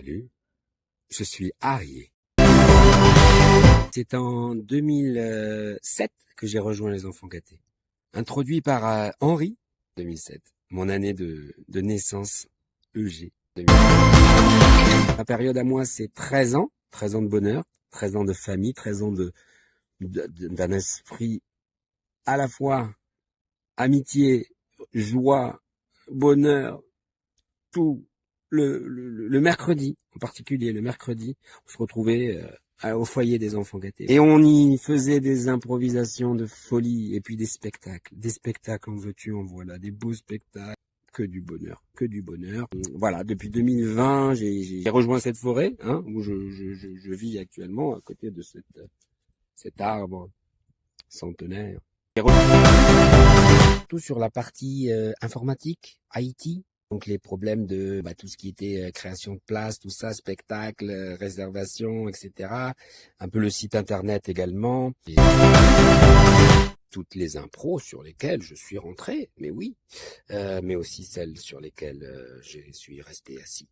Salut, je suis Harry. C'est en 2007 que j'ai rejoint les Enfants Gâtés. Introduit par Henri, 2007. Mon année de naissance, EG. 2007. Ma période à moi, c'est 13 ans. 13 ans de bonheur, 13 ans de famille, 13 ans d'un esprit à la fois amitié, joie, bonheur, tout. Le mercredi, en particulier le mercredi, on se retrouvait au foyer des Enfants Gâtés. Et on y faisait des improvisations de folie et puis des spectacles. Des spectacles, en veux-tu, en voilà, des beaux spectacles. Que du bonheur, que du bonheur. Voilà, depuis 2020, j'ai rejoint cette forêt, hein, où je vis actuellement, à côté de cet arbre centenaire. Tout sur la partie informatique, IT. Donc les problèmes de tout ce qui était création de place, tout ça, spectacle, réservation, etc. Un peu le site internet également. Et toutes les impros sur lesquelles je suis rentré, mais oui. Mais aussi celles sur lesquelles je suis resté assis.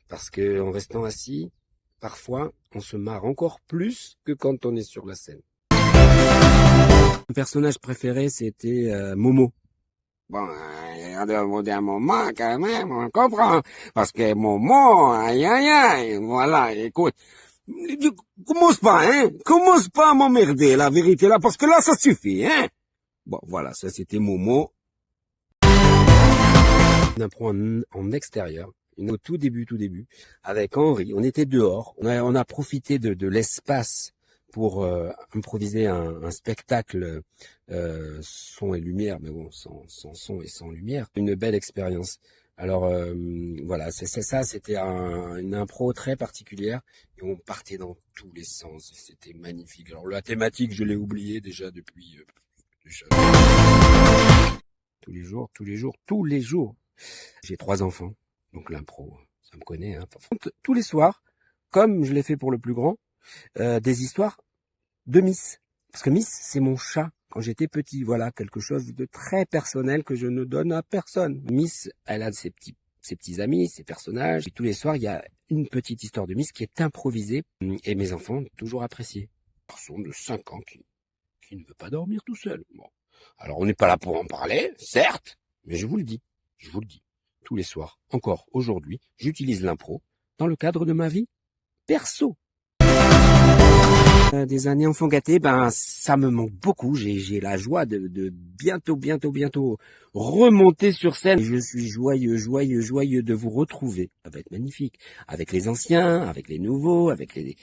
Parce que en restant assis, parfois, on se marre encore plus que quand on est sur la scène. Mon personnage préféré, c'était Momo. Bon, au bout d'un moment, quand même, on comprend. Parce que Momo, aïe, aïe, aïe, voilà, écoute. Commence pas à m'emmerder, la vérité, là, parce que là, ça suffit, hein. Bon, voilà, ça, c'était Momo. On apprend en extérieur. Au tout début, avec Henri, on était dehors. On a profité de l'espace pour improviser un spectacle son et lumière, mais bon, sans son et sans lumière. Une belle expérience. Alors voilà, c'était une impro très particulière et on partait dans tous les sens. C'était magnifique. Alors la thématique, je l'ai oubliée déjà depuis tous les jours. J'ai 3 enfants, donc l'impro, ça me connaît. Hein. Tous les soirs, comme je l'ai fait pour le plus grand, des histoires de Miss. Parce que Miss, c'est mon chat quand j'étais petit. Voilà, quelque chose de très personnel que je ne donne à personne. Miss, elle a ses petits amis, ses personnages. Et tous les soirs, il y a une petite histoire de Miss qui est improvisée. Et mes enfants ont toujours apprécié. Un garçon de 5 ans qui ne veut pas dormir tout seul. Bon. Alors, on n'est pas là pour en parler, certes, mais je vous le dis, tous les soirs, encore aujourd'hui, j'utilise l'impro dans le cadre de ma vie perso. Des années Enfants Gâtés, ça me manque beaucoup. J'ai la joie de bientôt remonter sur scène. Je suis joyeux de vous retrouver. Ça va être magnifique. Avec les anciens, avec les nouveaux, avec les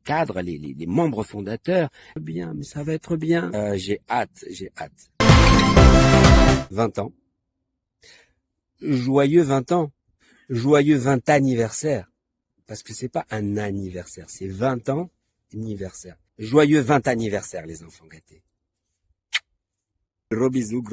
cadres, les membres fondateurs. Bien, mais ça va être bien. J'ai hâte. 20 ans. Joyeux 20 ans. Joyeux 20 anniversaire. Parce que c'est pas un anniversaire, c'est 20 ans anniversaire. Joyeux 20 anniversaire, les Enfants Gâtés. Gros bisous.